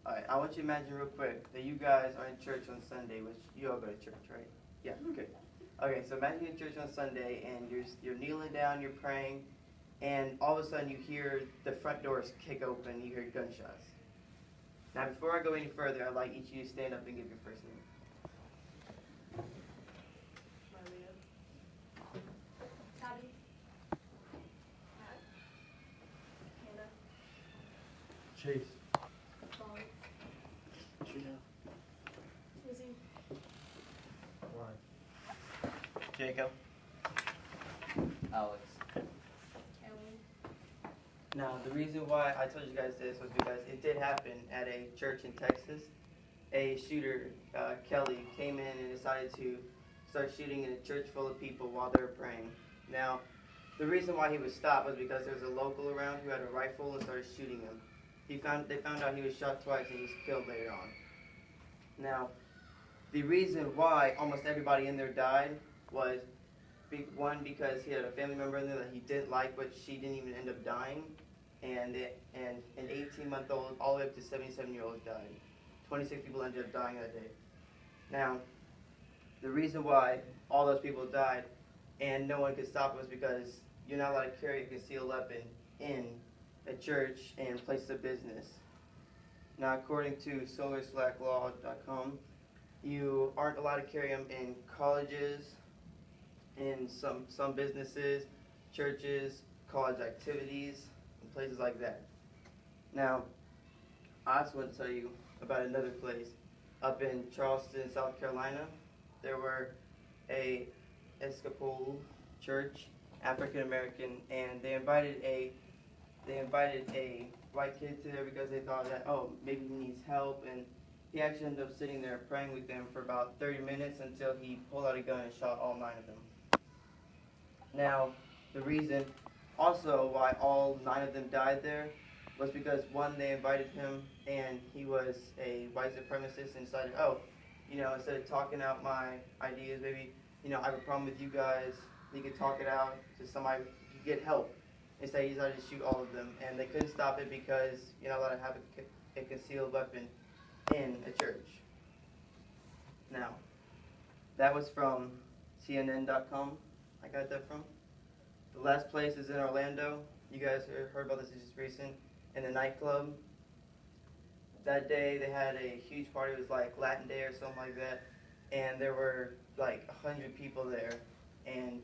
Alright, I want you to imagine real quick that you guys are in church on Sunday, which you all go to church, right? Yeah, good. Okay, so imagine you're in church on Sunday and you're kneeling down, you're praying, and all of a sudden you hear the front doors kick open, you hear gunshots. Now, before I go any further, I'd like each of you to stand up and give your first name. Maria. Tabby. Hannah. Chase. Molly. Gina. Izzy. Ryan. Jacob. Alex. Ellen. Now, the reason why I told you guys this was because it did happen at a church in Texas. A shooter, Kelly, came in and decided to start shooting in a church full of people while they were praying. Now, the reason why he was stopped was because there was a local around who had a rifle and started shooting him. They found out he was shot twice and he was killed later on. Now, the reason why almost everybody in there died was, one, because he had a family member in there that he didn't like, but she didn't even end up dying, and an 18-month-old all the way up to 77-year-olds died. 26 people ended up dying that day. Now, the reason why all those people died and no one could stop it was because you're not allowed to carry a concealed weapon in a church and places of business. Now, according to solarslacklaw.com, you aren't allowed to carry them in colleges, in some businesses, churches, college activities, and places like that. Now, I also want to tell you about another place. Up in Charleston, South Carolina, there were a Episcopal church, African American, and they invited a white kid to there because they thought that, oh, maybe he needs help, and he actually ended up sitting there praying with them for about 30 minutes until he pulled out a gun and shot all 9 of them. Now, the reason also why all 9 of them died there was because, one, they invited him and he was a white supremacist and decided, oh, instead of talking out my ideas, maybe, I have a problem with you guys, he could talk it out to somebody, get help. Instead, he decided to shoot all of them, and they couldn't stop it because you're not allowed to have a concealed weapon in a church. Now, that was from CNN.com. I got that from. The last place is in Orlando. You guys heard about this just recent. In the nightclub. That day they had a huge party. It was like Latin Day or something like that. And there were like 100 people there. And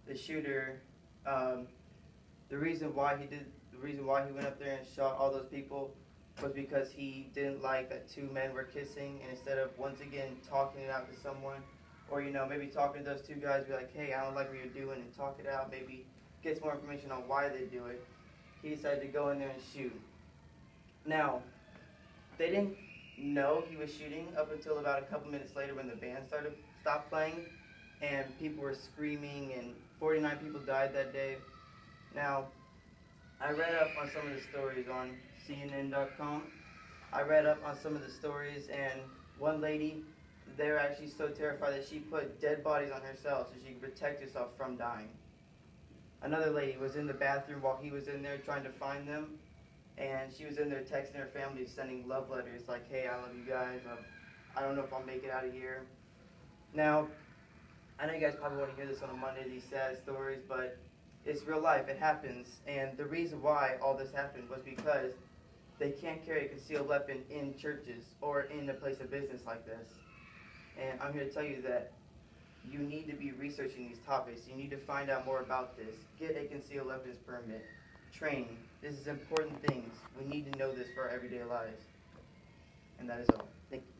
the shooter, the reason why he went up there and shot all those people was because he didn't like that 2 men were kissing, and instead of once again talking it out to someone, or maybe talking to those 2 guys, be like, hey, I don't like what you're doing, and talk it out, maybe get some more information on why they do it, he decided to go in there and shoot. Now, they didn't know he was shooting up until about a couple minutes later when the band stopped playing, and people were screaming, and 49 people died that day. Now, I read up on some of the stories on CNN.com. I read up on some of the stories, and one lady, they were actually so terrified that she put dead bodies on herself so she could protect herself from dying. Another lady was in the bathroom while he was in there trying to find them, and she was in there texting her family, sending love letters like, hey, I love you guys, I don't know if I'll make it out of here. Now, I know you guys probably want to hear this on a Monday, these sad stories, but it's real life, it happens, and the reason why all this happened was because they can't carry a concealed weapon in churches or in a place of business like this. And I'm here to tell you that you need to be researching these topics. You need to find out more about this. Get a concealed weapons permit. Train. This is important things. We need to know this for our everyday lives. And that is all. Thank you.